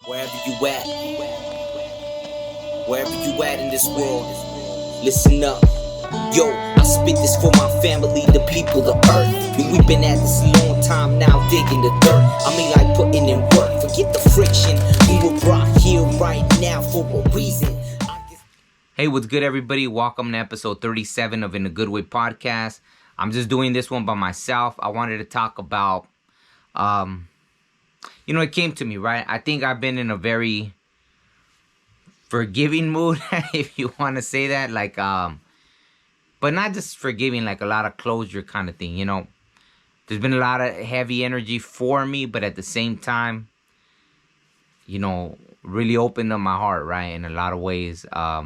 Wherever you at, wherever you at in this world, listen up. Yo, I spit this for my family, the people, the earth. And we've been at this a long time now, digging the dirt. I mean, like putting in work. Forget the friction. We were brought here right now for a reason. Hey, what's good, everybody? Welcome to episode 37 of In a Good Way podcast. I'm just doing this one by myself. I wanted to talk about, it came to me, right? I think I've been in a very forgiving mood, if you want to say that. But not just forgiving, like a lot of closure kind of thing, There's been a lot of heavy energy for me, but at the same time, really opened up my heart, right? In a lot of ways. I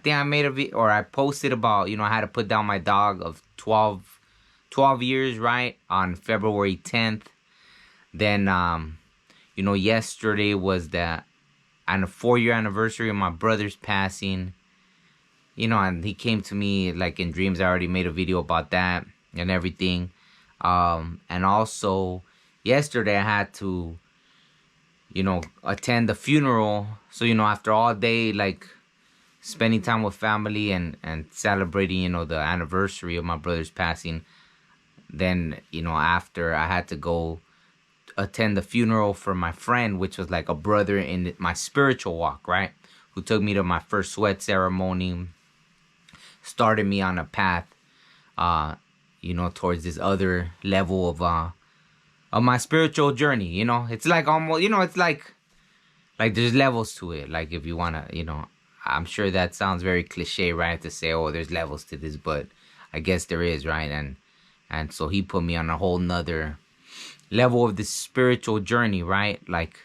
think I made a video, or I posted about, I had to put down my dog of 12 years, right? On February 10th. Then, yesterday was the 4-year anniversary of my brother's passing. And he came to me like in dreams. I already made a video about that and everything. And also yesterday I had to, attend the funeral. So, after all day, like spending time with family and celebrating, the anniversary of my brother's passing. Then, after I had to go attend the funeral for my friend, which was like a brother in my spiritual walk, right? Who took me to my first sweat ceremony, started me on a path, towards this other level of my spiritual journey. It's like almost, it's like there's levels to it. Like if you want to, I'm sure that sounds very cliche, right? To say, oh, there's levels to this, but I guess there is, right? And so he put me on a whole nother level of this spiritual journey, right? Like,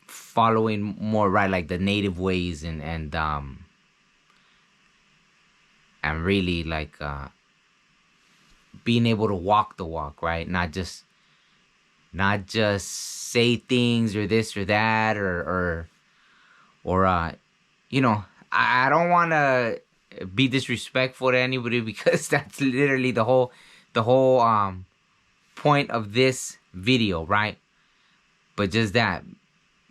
following more, right, like the native ways and really like being able to walk the walk, right? Not just say things or this or that or I don't want to be disrespectful to anybody because that's literally the whole point of this video, right? But just that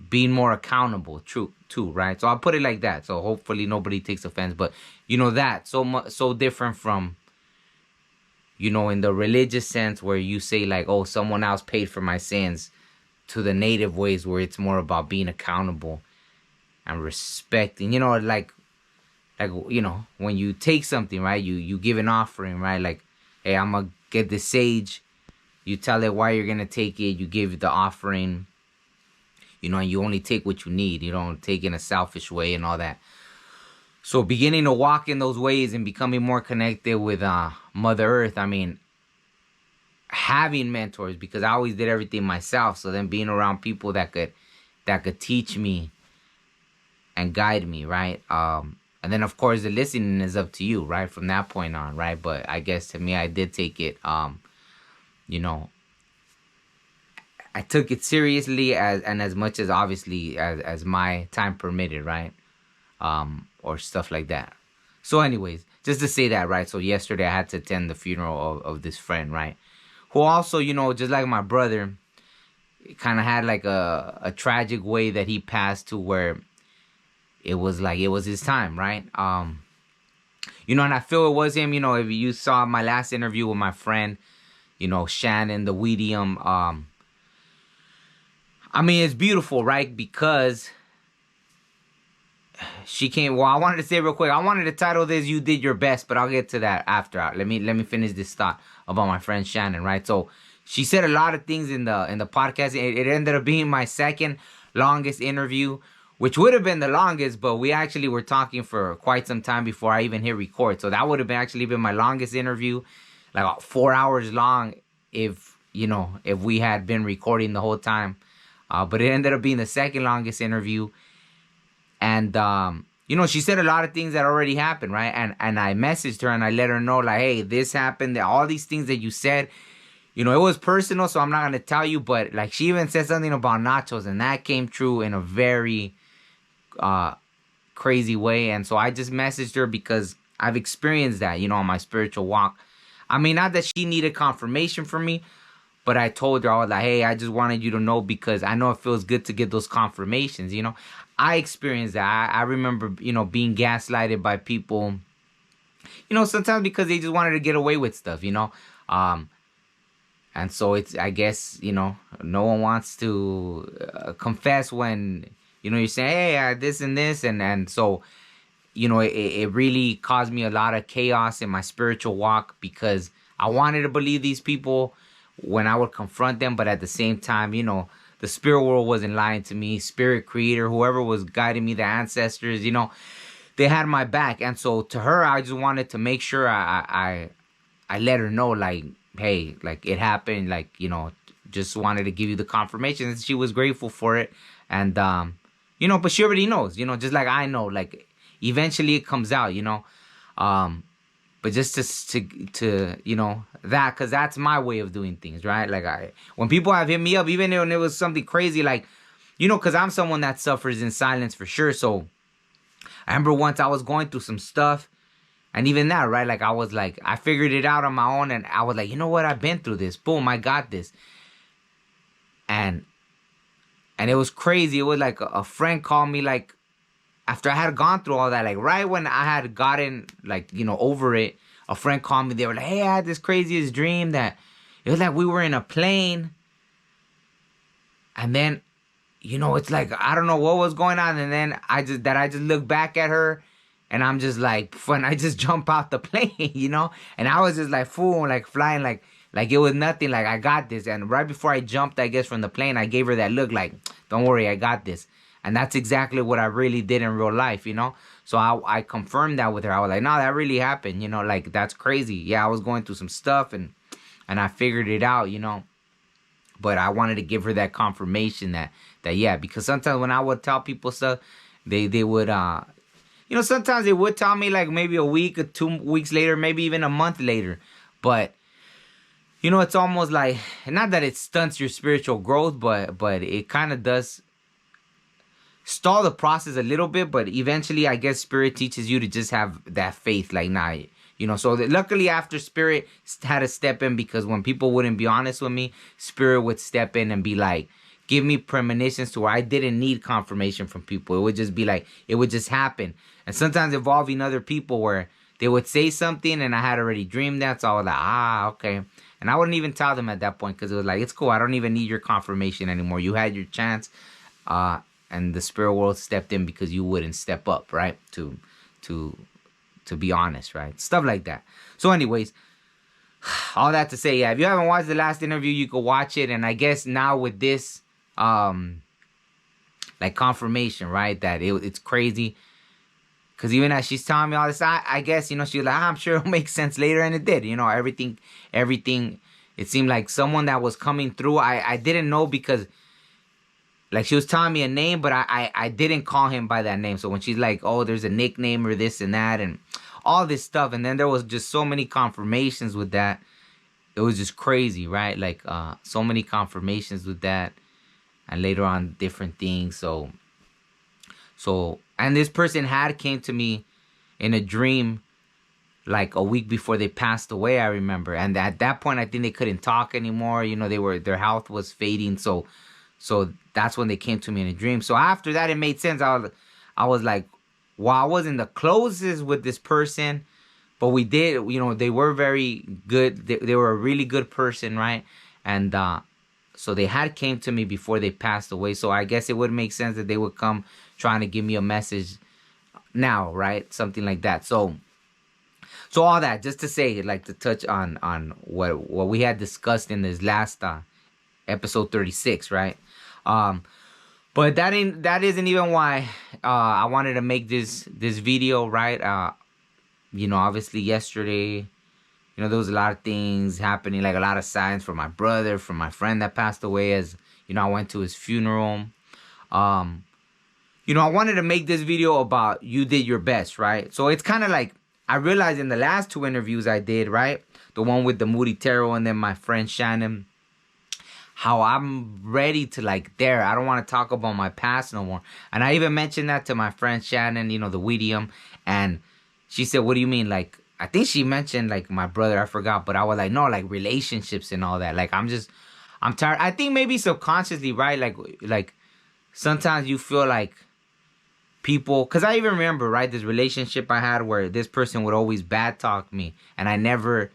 being more accountable, true too, right? So I'll put it like that. So hopefully nobody takes offense, but that so different from in the religious sense where you say like, oh, someone else paid for my sins, to the native ways where it's more about being accountable and respecting, like when you take something, right, you give an offering, right? Like, hey, I'm gonna get this sage. You tell it why you're gonna take it. You give the offering, and you only take what you need. You don't take in a selfish way and all that. So beginning to walk in those ways and becoming more connected with Mother Earth. I mean, having mentors, because I always did everything myself. So then being around people that could teach me and guide me, right? And then, of course, the listening is up to you, right? From that point on, right? But I guess to me, I did take it, I took it seriously as much as obviously as my time permitted, right? Or stuff like that. So anyways, just to say that, right? So yesterday I had to attend the funeral of this friend, right? Who also, just like my brother, kind of had like a tragic way that he passed to where it was his time, right? And I feel it was him, if you saw my last interview with my friend, Shannon, the Weedium, I mean, it's beautiful, right? Because she came, well, I wanted to say real quick, I wanted to title this, You Did Your Best, but I'll get to that after. Let me finish this thought about my friend Shannon, right? So she said a lot of things in the podcast. It ended up being my second longest interview, which would have been the longest, but we actually were talking for quite some time before I even hit record. So that would have actually been my longest interview, like about 4 hours long if we had been recording the whole time. But it ended up being the second longest interview. And, she said a lot of things that already happened, right? And I messaged her and I let her know, like, hey, this happened. All these things that you said, it was personal, so I'm not going to tell you. But, like, she even said something about nachos, and that came true in a very crazy way. And so I just messaged her because I've experienced that, on my spiritual walk. I mean, not that she needed confirmation from me, But I told her, I was like, hey, I just wanted you to know because I know it feels good to get those confirmations, you know. I experienced that. I remember, you know, being gaslighted by people, you know, sometimes because they just wanted to get away with stuff, you know. And so it's, I guess, you know, no one wants to confess when, you know, you're saying, hey, this and this. And so, you know, it really caused me a lot of chaos in my spiritual walk because I wanted to believe these people when I would confront them. But at the same time, you know, the spirit world wasn't lying to me. Spirit creator, whoever was guiding me, the ancestors, you know, they had my back. And so to her, I just wanted to make sure I let her know, like, hey, like, it happened, like, you know, just wanted to give you the confirmation. And she was grateful for it. And, you know, but she already knows, you know, just like I know, like, eventually it comes out, you know. But just to you know, that, because that's my way of doing things, right? Like, when people have hit me up, even when it was something crazy, like, you know, because I'm someone that suffers in silence for sure. So I remember once I was going through some stuff. And even that, right? Like, I was like, I figured it out on my own. And I was like, you know what? I've been through this. Boom, I got this. And it was crazy. It was like a friend called me, like, after I had gone through all that. Like, right when I had gotten, like, you know, over it, a friend called me. They were like, hey, I had this craziest dream that it was like we were in a plane. And then, you know, it's like, I don't know what was going on. And then I just looked back at her. And I'm just like, when I just jump out the plane, you know? And I was just like, fool, like flying, like it was nothing, like I got this. And right before I jumped, I guess, from the plane, I gave her that look like, don't worry, I got this. And that's exactly what I really did in real life, you know? So I confirmed that with her. I was like, no, that really happened, you know? Like, that's crazy. Yeah, I was going through some stuff and I figured it out, you know? But I wanted to give her that confirmation that yeah, because sometimes when I would tell people stuff, they would, you know, sometimes they would tell me like maybe a week or 2 weeks later, maybe even a month later. But, you know, it's almost like, not that it stunts your spiritual growth, but it kind of does stall the process a little bit. But eventually, I guess Spirit teaches you to just have that faith. Like, nah, you know, so luckily after Spirit had to step in, because when people wouldn't be honest with me, Spirit would step in and be like, give me premonitions to where I didn't need confirmation from people. It would just be like, it would just happen. And sometimes involving other people where they would say something and I had already dreamed that. So I was like, okay. And I wouldn't even tell them at that point because it was like, it's cool. I don't even need your confirmation anymore. You had your chance. And the spirit world stepped in because you wouldn't step up, right? To be honest, right? Stuff like that. So anyways, all that to say, yeah, if you haven't watched the last interview, you could watch it. And I guess now with this, like confirmation, right? That it's crazy. Because even as she's telling me all this, I guess, you know, she was like, I'm sure it'll make sense later. And it did, you know, everything, it seemed like someone that was coming through. I didn't know because, like, she was telling me a name, but I didn't call him by that name. So when she's like, oh, there's a nickname or this and that and all this stuff. And then there was just so many confirmations with that. It was just crazy, right? Like, so many confirmations with that. And later on, different things. So, and this person came to me in a dream like a week before they passed away, I remember. And at that point, I think they couldn't talk anymore. You know, their health was fading. So that's when they came to me in a dream. So after that, it made sense. I was like, well, I wasn't the closest with this person, but we did, you know, they were very good. They were a really good person, right? And so they came to me before they passed away. So I guess it would make sense that they would come trying to give me a message now, right? Something like that. So all that, just to say, like, to touch on what we had discussed in this last episode 36, right? But that isn't even why I wanted to make this video, right? You know, obviously yesterday, you know, there was a lot of things happening, like a lot of signs from my brother, from my friend that passed away, as you know, I went to his funeral. You know, I wanted to make this video about you did your best, right? So it's kind of like, I realized in the last 2 interviews I did, right? The one with the Moody Tarot and then my friend Shannon, how I'm ready to, like, I don't want to talk about my past no more. And I even mentioned that to my friend Shannon, you know, the Medium. And she said, what do you mean? Like, I think she mentioned, like, my brother, I forgot. But I was like, no, like, relationships and all that. Like, I'm tired. I think maybe subconsciously, right? Like sometimes you feel like people, because I even remember, right, this relationship I had where this person would always bad talk me, and I never,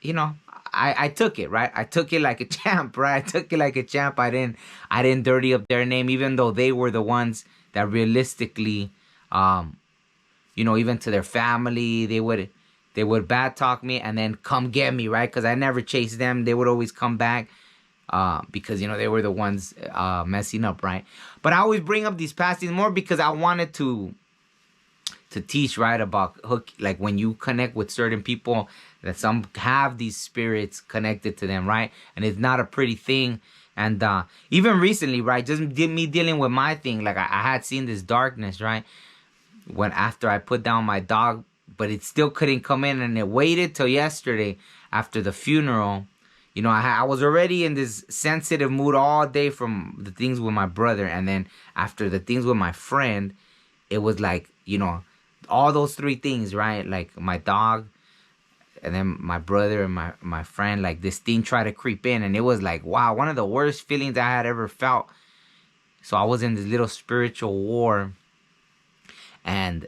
you know, I took it, right? I took it like a champ, right? I took it like a champ. I didn't dirty up their name, even though they were the ones that realistically, um, even to their family, they would bad talk me and then come get me, right? Because I never chased them. They would always come back, because they were the ones messing up, right? But I always bring up these past things more because I wanted to teach, right, about hook, like when you connect with certain people, that some have these spirits connected to them, right? And it's not a pretty thing. And even recently, right, just me dealing with my thing, like I had seen this darkness, right, when after I put down my dog, but it still couldn't come in, and it waited till yesterday after the funeral. I was already in this sensitive mood all day from the things with my brother, and then after the things with my friend, it was like, all those three things, right? Like my dog, and then my brother and my friend, like this thing tried to creep in, and it was like, wow, one of the worst feelings I had ever felt. So I was in this little spiritual war, and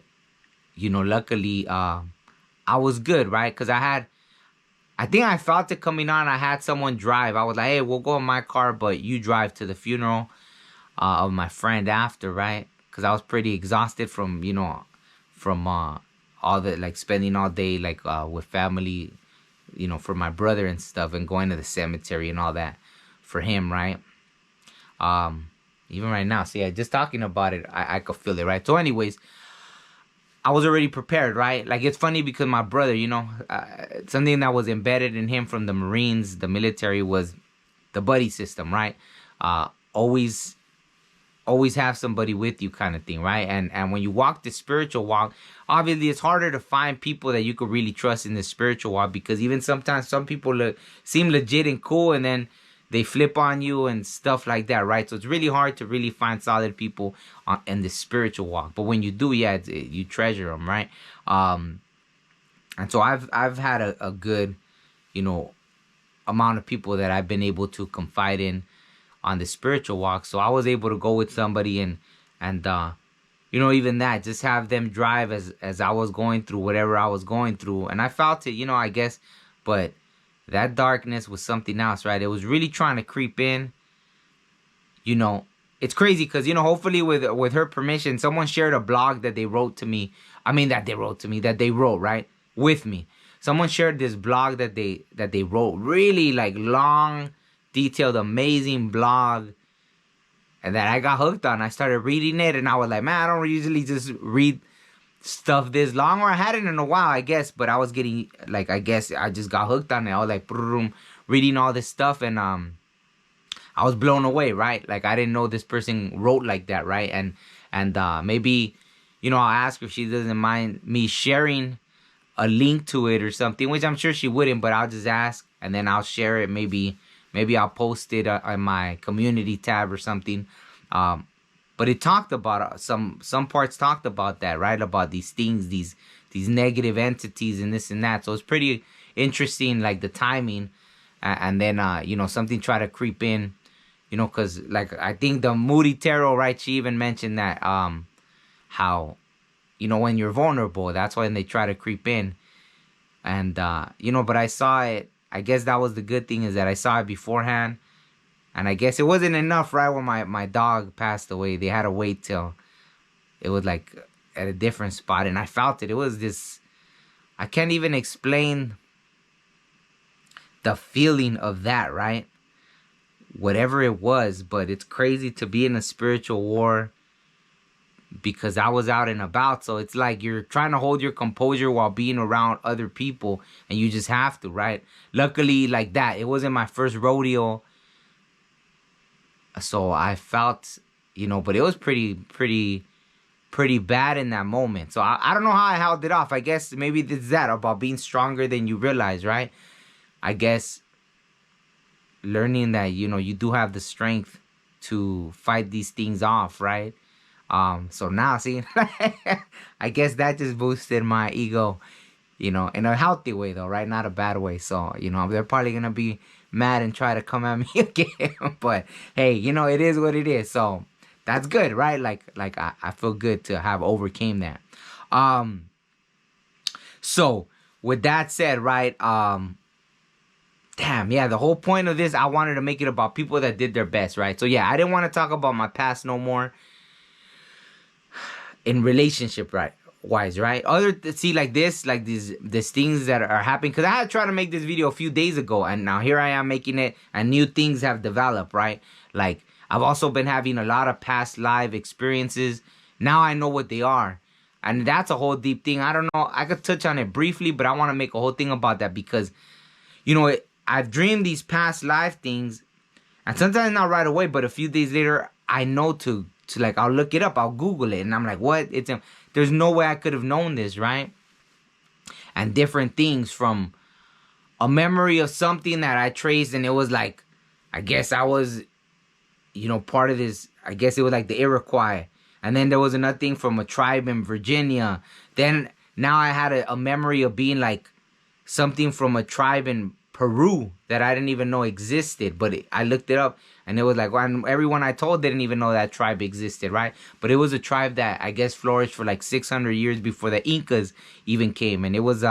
luckily, I was good, right? Because I think I felt it coming on. I had someone drive. I was like, hey, we'll go in my car, but you drive to the funeral of my friend after, right? Because I was pretty exhausted from all the, like, spending all day, like, with family, for my brother and stuff, and going to the cemetery and all that for him, right? Even right now, see, just talking about it, I could feel it, right? So anyways, I was already prepared, right? Like, it's funny because my brother, something that was embedded in him from the Marines, the military, was the buddy system, right? Always have somebody with you, kind of thing, right? And when you walk the spiritual walk, obviously it's harder to find people that you could really trust in the spiritual walk, because even sometimes some people seem legit and cool, and then they flip on you and stuff like that, right? So it's really hard to really find solid people in the spiritual walk. But when you do, yeah, you treasure them, right? And so I've had a good, amount of people that I've been able to confide in on the spiritual walk. So I was able to go with somebody and even that, just have them drive as I was going through whatever I was going through, and I felt it, I guess, but that darkness was something else, right? It was really trying to creep in. It's crazy because, hopefully with her permission, someone shared a blog that they wrote to me. I mean, that they wrote, right, with me. Someone shared this blog that they wrote, really, like, long, detailed, amazing blog, and that I got hooked on. I started reading it, and I was like, man, I don't usually just read stuff this long, or I hadn't in a while, I guess, but I was getting, like, I guess I just got hooked on it. I was like, reading all this stuff, and I was blown away, right? Like, I didn't know this person wrote like that, right? And maybe, I'll ask her if she doesn't mind me sharing a link to it or something, which I'm sure she wouldn't, but I'll just ask, and then I'll share it. Maybe I'll post it on my community tab or something. But it talked about some parts talked about that, right? About these things, these negative entities and this and that. So it's pretty interesting, like the timing. And then something tried to creep in, because, like, I think the Moody Tarot, right? She even mentioned that how when you're vulnerable, that's when they try to creep in. And but I saw it. I guess that was the good thing, is that I saw it beforehand. And I guess it wasn't enough, right, when my dog passed away. They had to wait till it was, like, at a different spot. And I felt it. It was this, I can't even explain the feeling of that, right? Whatever it was, but it's crazy to be in a spiritual war, because I was out and about. So it's like you're trying to hold your composure while being around other people, and you just have to, right? Luckily, like that, it wasn't my first rodeo. So I felt, but it was pretty bad in that moment. So I don't know how I held it off. I guess maybe it's that about being stronger than you realize, right? I guess learning that, you do have the strength to fight these things off, right? So now, see, I guess that just boosted my ego You know, in a healthy way though, right? Not a bad way. So, you know, they're probably gonna be mad and try to come at me again. But hey, you know, it is what it is. So that's good, right? Like I feel good to have overcame that. So with that said, right? Damn, yeah, the whole point of this, I wanted to make it about people that did their best, right? So yeah, I didn't want to talk about my past no more in relationship, right? Wise, right? See, like this, like these things that are happening, because I had tried to make this video a few days ago, and now here I am making it, and new things have developed, right? Like I've also been having a lot of past live experiences. Now I know what they are, and that's a whole deep thing. I don't know, I could touch on it briefly, but I want to make a whole thing about that because, you know, I've dreamed these past life things, and sometimes not right away, but a few days later, I know to like, I'll look it up, I'll Google it, and I'm like, what? There's no way I could have known this, right? And different things, from a memory of something that I traced, and it was like, I guess I was, you know, part of this, I guess it was like the Iroquois. And then there was another thing from a tribe in Virginia. Then now I had a memory of being like something from a tribe in Peru that I didn't even know existed, but I looked it up, and it was like, well, everyone I told didn't even know that tribe existed, right? But it was a tribe that I guess flourished for like 600 years before the Incas even came, and it was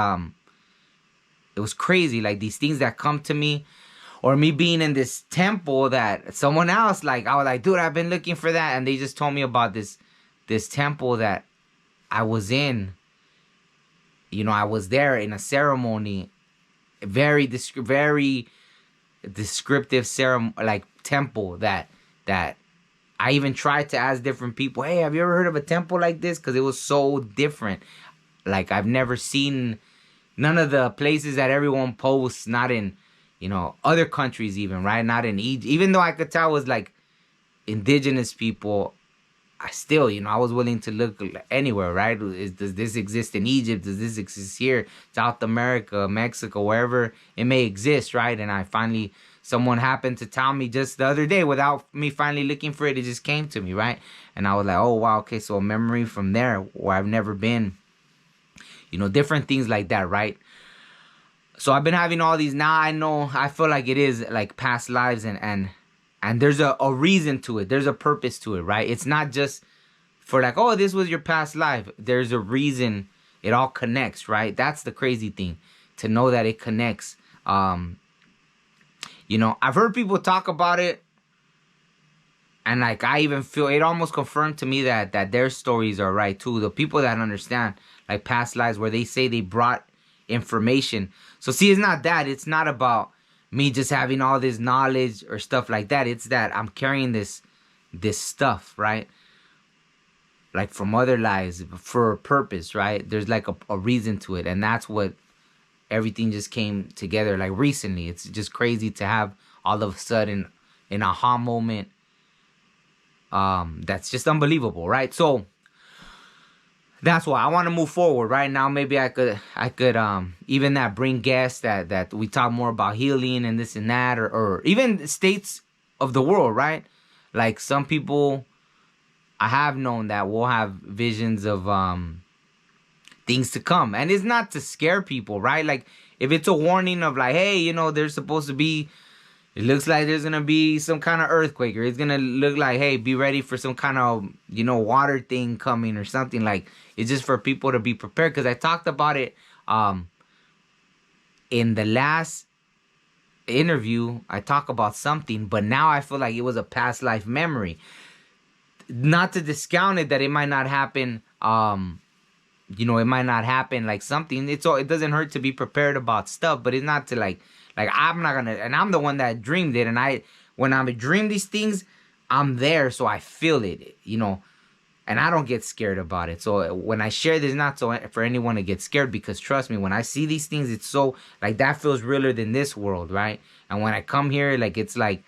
crazy, like these things that come to me, or me being in this temple that someone else, like, I was like, dude, I've been looking for that, and they just told me about this temple that I was in. You know, I was there in a ceremony, very descriptive ceremony, like temple that I even tried to ask different people, hey, have you ever heard of a temple like this? Because it was so different. Like, I've never seen none of the places that everyone posts, not in, you know, other countries even, right? Not in Egypt. Even though I could tell it was like indigenous people, I still, you know, I was willing to look anywhere, right? Does this exist in Egypt? Does this exist here? South America, Mexico, wherever it may exist, right? And I finally, someone happened to tell me just the other day, without me finally looking for it, it just came to me, right? And I was like, oh, wow, okay, so a memory from there where I've never been. You know, different things like that, right? So I've been having all these, now I know, I feel like it is like past lives, and there's a reason to it. There's a purpose to it, right? It's not just for like, oh, this was your past life. There's a reason. It all connects, right? That's the crazy thing, to know that it connects. You know, I've heard people talk about it, and like, I even feel it almost confirmed to me that their stories are right too. The people that understand like past lives, where they say they brought information. So see, it's not that. It's not about me just having all this knowledge or stuff like that. It's that I'm carrying this stuff, right? Like from other lives for a purpose, right? There's like a reason to it. And that's what everything just came together like recently. It's just crazy to have all of a sudden an aha moment. That's just unbelievable, right? So that's why I want to move forward right now. Maybe I could even that bring guests that we talk more about healing and this and that, or even states of the world, right? Like some people I have known that will have visions of things to come, and it's not to scare people, right? Like if it's a warning of like, hey, you know, there's supposed to be, it looks like there's gonna be some kind of earthquake, or it's gonna look like, hey, be ready for some kind of, you know, water thing coming or something. Like, it's just for people to be prepared. Because I talked about it in the last interview. I talked about something, but now I feel like it was a past life memory. Not to discount it that it might not happen. You know, it might not happen like something. It doesn't hurt to be prepared about stuff, but it's not to like I'm not gonna, and I'm the one that dreamed it, and when I dream these things, I'm there, so I feel it, you know, and I don't get scared about it. So when I share this, not so for anyone to get scared, because trust me, when I see these things, it's so like that feels realer than this world, right? And when I come here, like it's like,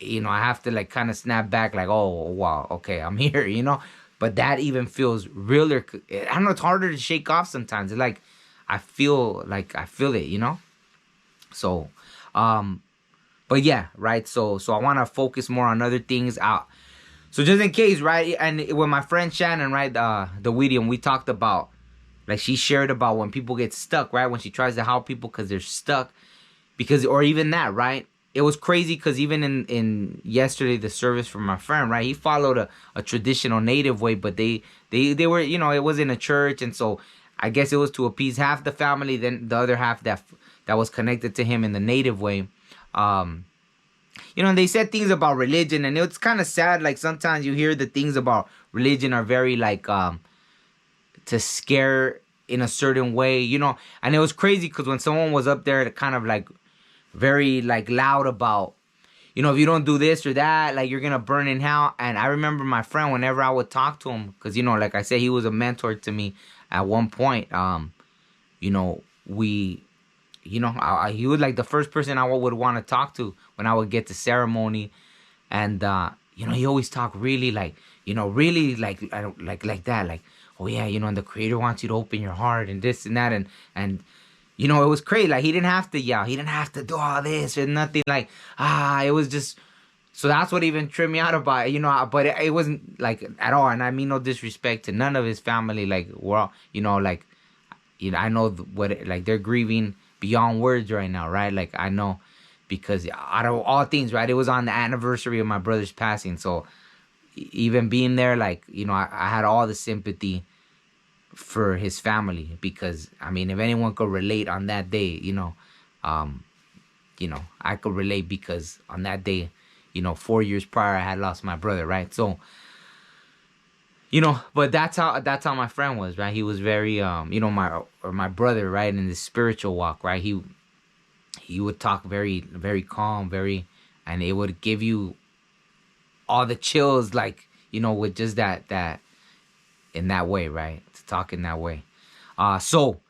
you know, I have to like kind of snap back, like, oh wow, okay, I'm here, you know. But that even feels realer. I don't know, it's harder to shake off sometimes. It's like I feel it, you know. So, but yeah, right. So I want to focus more on other things out. So just in case, right? And with my friend Shannon, right, the medium, we talked about like she shared about when people get stuck, right? When she tries to help people because they're stuck, because, or even that, right? It was crazy because even in yesterday, the service for my friend, right? He followed a traditional native way, but they were, it was in a church. And so I guess it was to appease half the family. Then the other half that was connected to him in the native way. They said things about religion, and it's kind of sad. Like sometimes you hear the things about religion are very like, to scare in a certain way, and it was crazy because when someone was up there kind of like very like loud about, if you don't do this or that, like you're gonna burn in hell. And I remember my friend, whenever I would talk to him, because like I said, he was a mentor to me at one point. We, he was like the first person I would want to talk to when I would get to ceremony. And he always talked really like, really like, I don't like that, like, oh yeah, and the Creator wants you to open your heart and this and that, and it was crazy. Like he didn't have to yell, he didn't have to do all this or nothing. Like it was just. So that's what even tripped me out about it, But it wasn't like at all, and I mean no disrespect to none of his family. Like we're all, like, I know like they're grieving beyond words right now, right? Like I know, because out of all things, right, it was on the anniversary of my brother's passing. So even being there, like, I had all the sympathy for his family, because I mean, if anyone could relate on that day, I could relate, because on that day, 4 years prior, I had lost my brother, right? So, but that's how my friend was, right? He was very, my brother, right, in the spiritual walk, right? He would talk very, very calm, and it would give you all the chills, like, with just that in that way, right? To talk in that way. So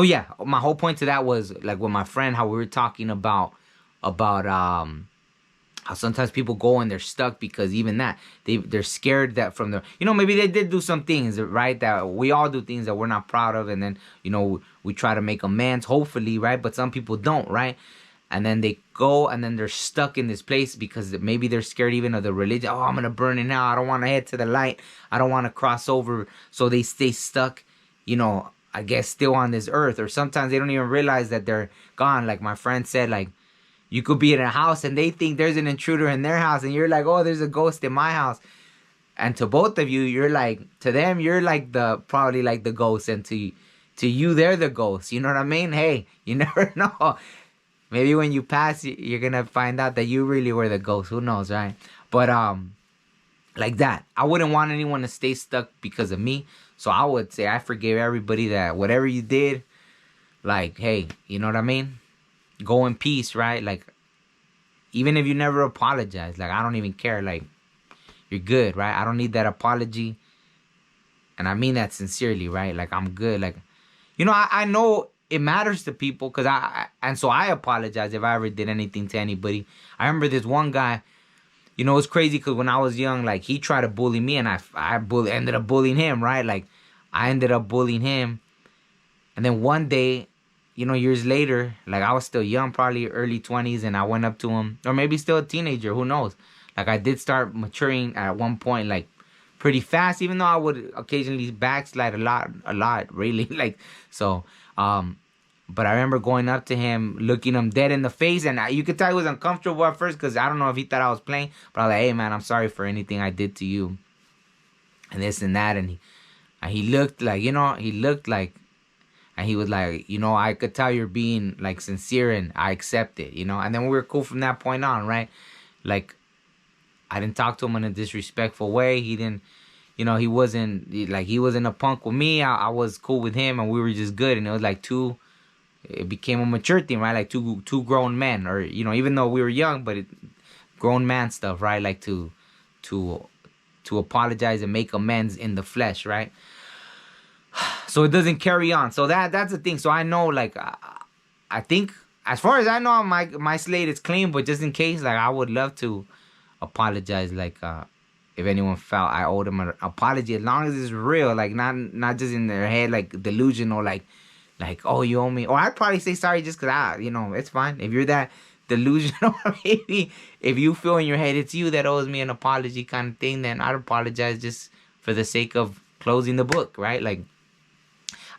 yeah, my whole point to that was like with my friend, how we were talking about how sometimes people go and they're stuck because even that they're scared that from the, maybe they did do some things, right, that we all do things that we're not proud of, and then we try to make amends, hopefully, right? But some people don't, right? And then they go and then they're stuck in this place because maybe they're scared even of the religion. Oh, I'm gonna burn it now, I don't want to head to the light, I don't want to cross over. So they stay stuck, I guess still on this earth. Or sometimes they don't even realize that they're gone. Like my friend said, like, you could be in a house and they think there's an intruder in their house, and you're like, oh, there's a ghost in my house. And to both of you, you're like, to them, you're like probably like the ghost, and to you, they're the ghost. You know what I mean? Hey, you never know. Maybe when you pass, you're gonna find out that you really were the ghost. Who knows, right? But like that, I wouldn't want anyone to stay stuck because of me. So I would say I forgive everybody that whatever you did, like, hey, you know what I mean? Go in peace, right? Like, even if you never apologize, like, I don't even care. Like, you're good, right? I don't need that apology. And I mean that sincerely, right? Like, I'm good. Like, I know it matters to people, because so I apologize if I ever did anything to anybody. I remember this one guy, it's crazy because when I was young, like, he tried to bully me, and I ended up bullying him, right? Like, I ended up bullying him. And then one day, years later, like, I was still young, probably early 20s, and I went up to him, or maybe still a teenager, who knows? Like, I did start maturing at one point, like, pretty fast, even though I would occasionally backslide a lot, really. Like, so, but I remember going up to him, looking him dead in the face, and you could tell he was uncomfortable at first, because I don't know if he thought I was playing, but I was like, hey, man, I'm sorry for anything I did to you, and this and that. And he looked like, and he was like, I could tell you're being, like, sincere, and I accept it, and then we were cool from that point on, right? Like, I didn't talk to him in a disrespectful way. He didn't, he wasn't a punk with me. I was cool with him, and we were just good. And it was like it became a mature thing, right? Like two grown men, or, even though we were young, but grown man stuff, right? Like to apologize and make amends in the flesh, right? So it doesn't carry on. So that's the thing. So I know, like, I think, as far as I know, my slate is clean, but just in case, like, I would love to apologize, like, if anyone felt I owed them an apology, as long as it's real, like, not just in their head, like, delusional, like, oh, you owe me. Or I'd probably say sorry just because, it's fine. If you're that delusional, maybe if you feel in your head it's you that owes me an apology kind of thing, then I'd apologize just for the sake of closing the book, right? Like,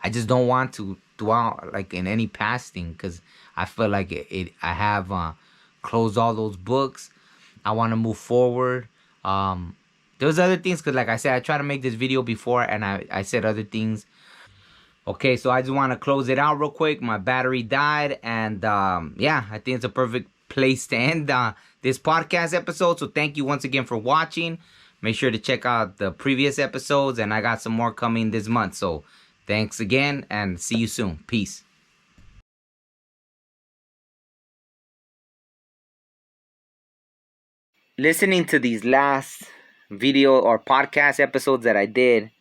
I just don't want to dwell like in any past thing, because I feel like I have closed all those books. I want to move forward. There was other things, because like I said, I tried to make this video before and I said other things. Okay, so I just want to close it out real quick. My battery died, and yeah, I think it's a perfect place to end this podcast episode. So thank you once again for watching. Make sure to check out the previous episodes, and I got some more coming this month. So thanks again, and see you soon. Peace. Listening to these last video or podcast episodes that I did,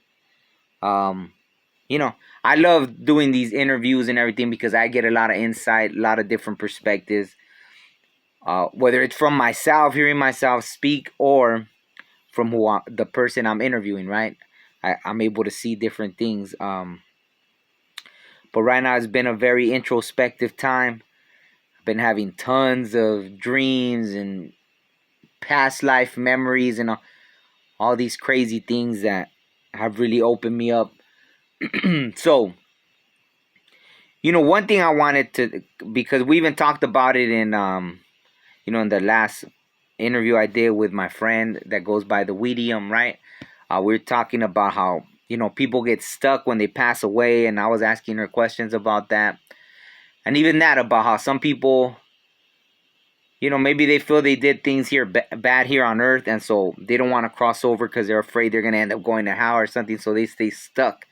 you know, I love doing these interviews and everything because I get a lot of insight, a lot of different perspectives. Whether it's from myself, hearing myself speak, or from the person I'm interviewing, right? I'm able to see different things. But right now it's been a very introspective time. I've been having tons of dreams and past life memories and all these crazy things that have really opened me up. So, one thing I wanted to, because we even talked about it in, in the last interview I did with my friend that goes by the Weedium, right? We were talking about how, people get stuck when they pass away, and I was asking her questions about that. And even that, about how some people, maybe they feel they did things here bad here on earth, and so they don't want to cross over because they're afraid they're going to end up going to hell or something, so they stay stuck,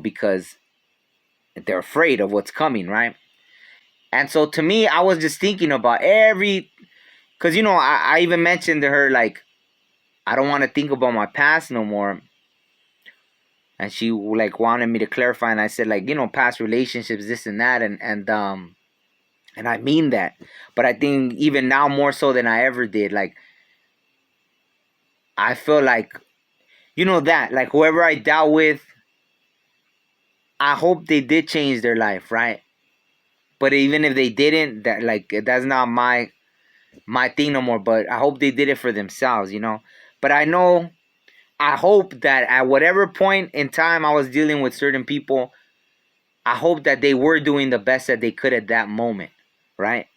because they're afraid of what's coming, right? And so to me, I was just thinking about because, I even mentioned to her, like, I don't want to think about my past no more. And she, like, wanted me to clarify, and I said, like, past relationships, this and that, and I mean that. But I think even now more so than I ever did, like, I feel like, that, like, whoever I dealt with, I hope they did change their life, right? But even if they didn't, that's not my thing no more. But I hope they did it for themselves, But I hope that at whatever point in time I was dealing with certain people, I hope that they were doing the best that they could at that moment, right?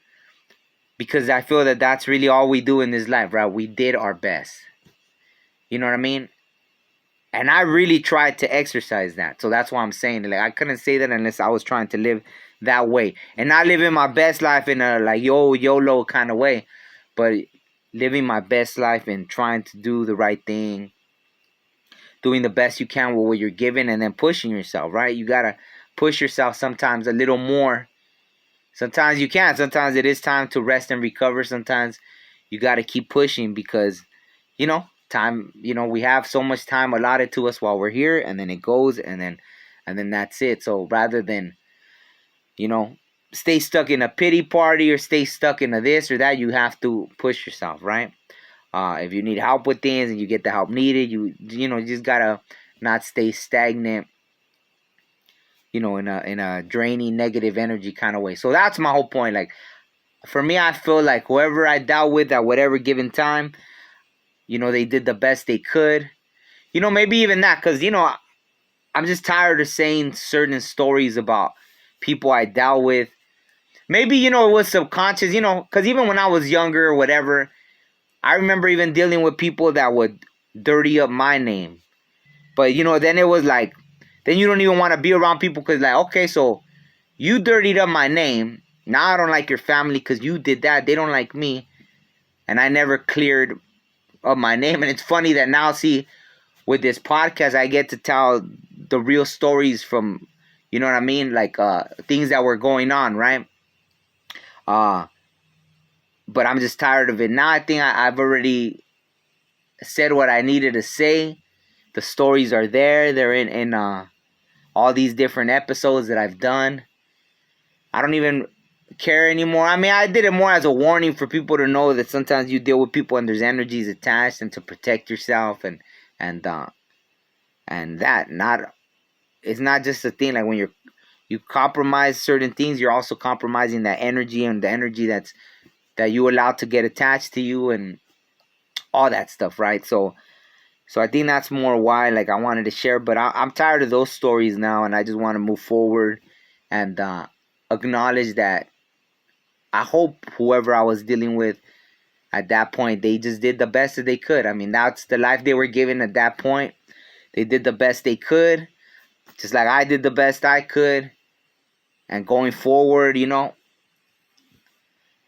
Because I feel that that's really all we do in this life, right? We did our best. You know what I mean? And I really tried to exercise that. So that's why I'm saying, like, I couldn't say that unless I was trying to live that way. And not living my best life in a, like, YOLO kind of way. But living my best life and trying to do the right thing. Doing the best you can with what you're given, and then pushing yourself, right? You got to push yourself sometimes a little more. Sometimes you can't. Sometimes it is time to rest and recover. Sometimes you got to keep pushing because, time, we have so much time allotted to us while we're here, and then it goes, and then that's it. So rather than, stay stuck in a pity party or stay stuck in a this or that, you have to push yourself, right? If you need help with things and you get the help needed, you just gotta not stay stagnant, in a draining negative energy kind of way. So that's my whole point. Like, for me, I feel like whoever I dealt with at whatever given time, they did the best they could. Maybe even that, because I'm just tired of saying certain stories about people I dealt with. Maybe it was subconscious, because even when I was younger or whatever, I remember even dealing with people that would dirty up my name. But, then it was like, then you don't even want to be around people because, like, okay, so you dirtied up my name. Now I don't like your family because you did that. They don't like me. And I never cleared up my name. And it's funny that now, see, with this podcast, I get to tell the real stories from, you know what I mean? Like, things that were going on, right? But I'm just tired of it. Now I think I've already said what I needed to say. The stories are there. They're in all these different episodes that I've done. I don't even care anymore. I mean, I did it more as a warning for people to know that sometimes you deal with people and there's energies attached, and to protect yourself and that it's not just a thing. Like, when you compromise certain things, you're also compromising that energy, and the energy that you allow to get attached to you and all that stuff, right? So So I think that's more why, like, I wanted to share. But I'm tired of those stories now, and I just want to move forward and acknowledge that I hope whoever I was dealing with at that point, they just did the best that they could. I mean, that's the life they were given at that point. They did the best they could, just like I did the best I could. And going forward,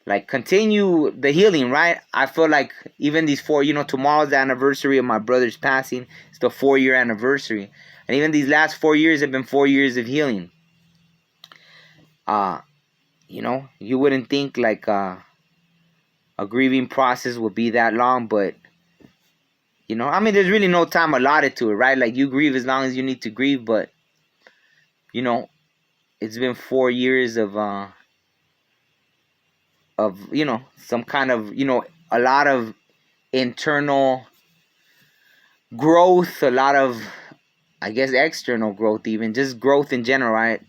like, continue the healing, right? I feel like even these tomorrow's the anniversary of my brother's passing. It's the 4-year anniversary. And even these last 4 years have been 4 years of healing. You wouldn't think like a grieving process would be that long, but I mean, there's really no time allotted to it, right? Like, you grieve as long as you need to grieve, but it's been 4 years of some kind of a lot of internal growth, a lot of, I guess, external growth, even just growth in general, right?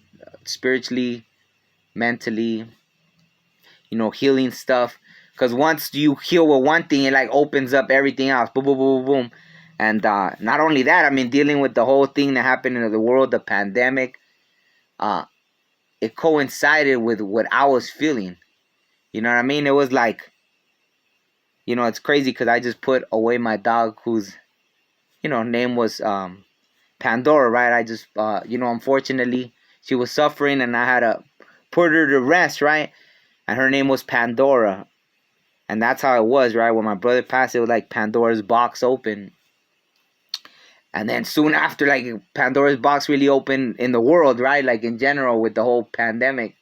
Spiritually, mentally, healing stuff. Because once you heal with one thing, it like opens up everything else. Boom, boom, boom, boom. And not only that, I mean, dealing with the whole thing that happened in the world, the pandemic, it coincided with what I was feeling. You know what I mean? It was like, it's crazy because I just put away my dog whose, name was Pandora, right? I just, unfortunately, she was suffering and I had to put her to rest, right? And her name was Pandora. And that's how it was, right? When my brother passed, it was like Pandora's box open. And then soon after, like, Pandora's box really opened in the world, right? Like, in general, with the whole pandemic.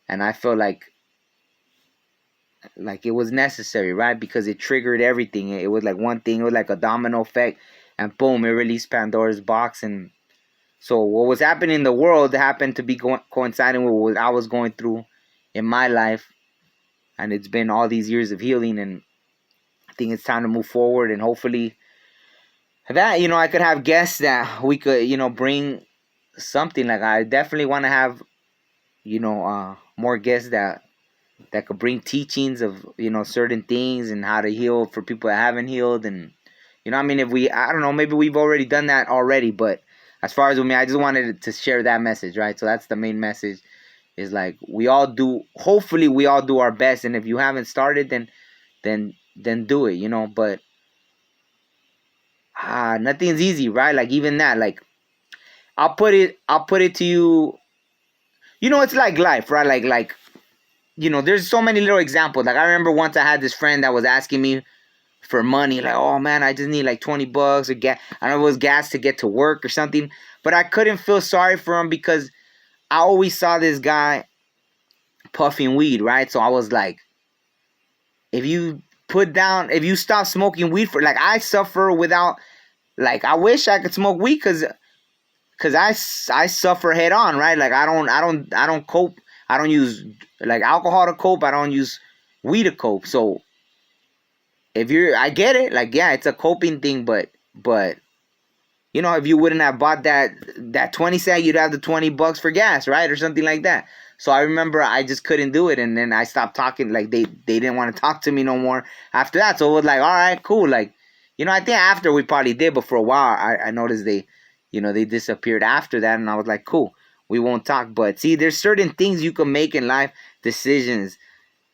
And I feel like it was necessary, right? Because it triggered everything. It was like one thing. It was like a domino effect. And boom, it released Pandora's box. And so what was happening in the world happened to be coinciding with what I was going through in my life. And it's been all these years of healing. And I think it's time to move forward. And hopefully that, I could have guests that we could, bring something. Like, I definitely want to have, more guests that could bring teachings of, certain things and how to heal for people that haven't healed. And, I mean, I don't know, maybe we've already done that already. But as far as with me, I just wanted to share that message, right? So that's the main message, is like, hopefully we all do our best. And if you haven't started, then do it, but nothing's easy, right? Like, even that, like, I'll put it to you. It's like life, right? Like, there's so many little examples. Like, I remember once I had this friend that was asking me for money. Like, oh man, I just need like $20 or gas. I don't know if it was gas to get to work or something. But I couldn't feel sorry for him because I always saw this guy puffing weed, right? So I was like, if you stop smoking weed like, I suffer without, like, I wish I could smoke weed because I suffer head on, right? Like, I don't cope. I don't use like alcohol to cope. I don't use weed to cope. So I get it. Like, yeah, it's a coping thing, but if you wouldn't have bought that 20 cent, you'd have the $20 for gas, right? Or something like that. So I remember I just couldn't do it. And then I stopped talking. Like, they didn't want to talk to me no more after that. So it was like, all right, cool. Like, I think after we probably did, but for a while I noticed they disappeared after that. And I was like, cool, we won't talk. But see, there's certain things you can make in life, decisions,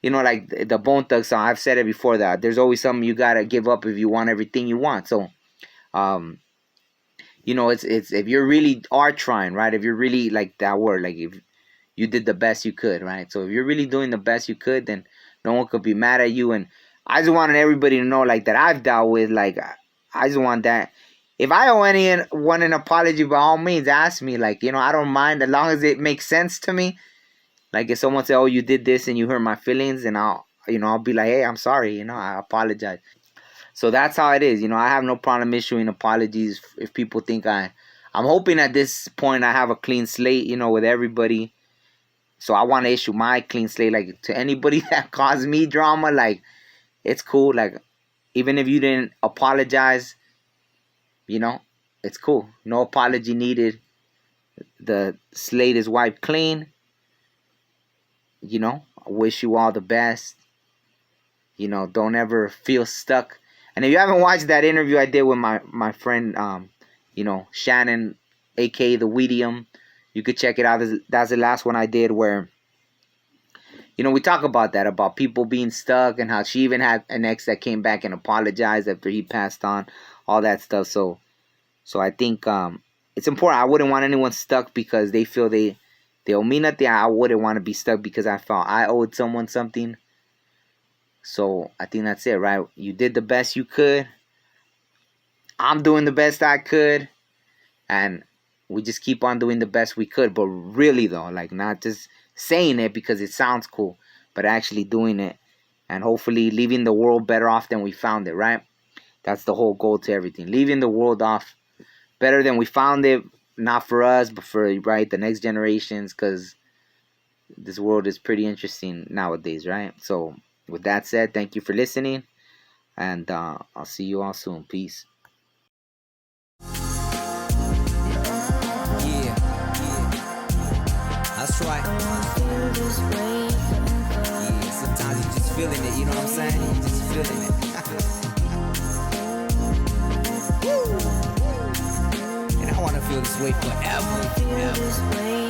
like the Bone Thugs song. I've said it before, that there's always something you got to give up if you want everything you want. So, it's if you really are trying, right? If you're really, like that word, like, if you did the best you could, right? So if you're really doing the best you could, then no one could be mad at you. And I just wanted everybody to know, like, that I've dealt with, like, I just want that. If I owe anyone an apology, by all means, ask me. Like, I don't mind as long as it makes sense to me. Like, if someone say, oh, you did this and you hurt my feelings, and I'll be like, hey, I'm sorry, I apologize. So that's how it is. I have no problem issuing apologies if people think I'm hoping at this point I have a clean slate, with everybody. So I want to issue my clean slate, like, to anybody that caused me drama. Like, it's cool. Like, even if you didn't apologize, it's cool. No apology needed. The slate is wiped clean. I wish you all the best. Don't ever feel stuck. And if you haven't watched that interview I did with my friend, Shannon, aka the Weedium, you could check it out. That's the last one I did where, we talk about that, about people being stuck, and how she even had an ex that came back and apologized after he passed on, all that stuff. So I think it's important. I wouldn't want anyone stuck because they feel they owe me nothing. I wouldn't want to be stuck because I felt I owed someone something. So I think that's it, right? You did the best you could. I'm doing the best I could. And we just keep on doing the best we could. But really, though, like, not just saying it because it sounds cool, but actually doing it. And hopefully leaving the world better off than we found it, right? That's the whole goal to everything. Leaving the world off better than we found it. Not for us, but for, right, the next generations. Because this world is pretty interesting nowadays, right? So with that said, thank you for listening. And I'll see you all soon. Peace. That's right. Yeah, sometimes you just feeling it, you know what I'm saying? You just feeling it. And I want to feel this way forever.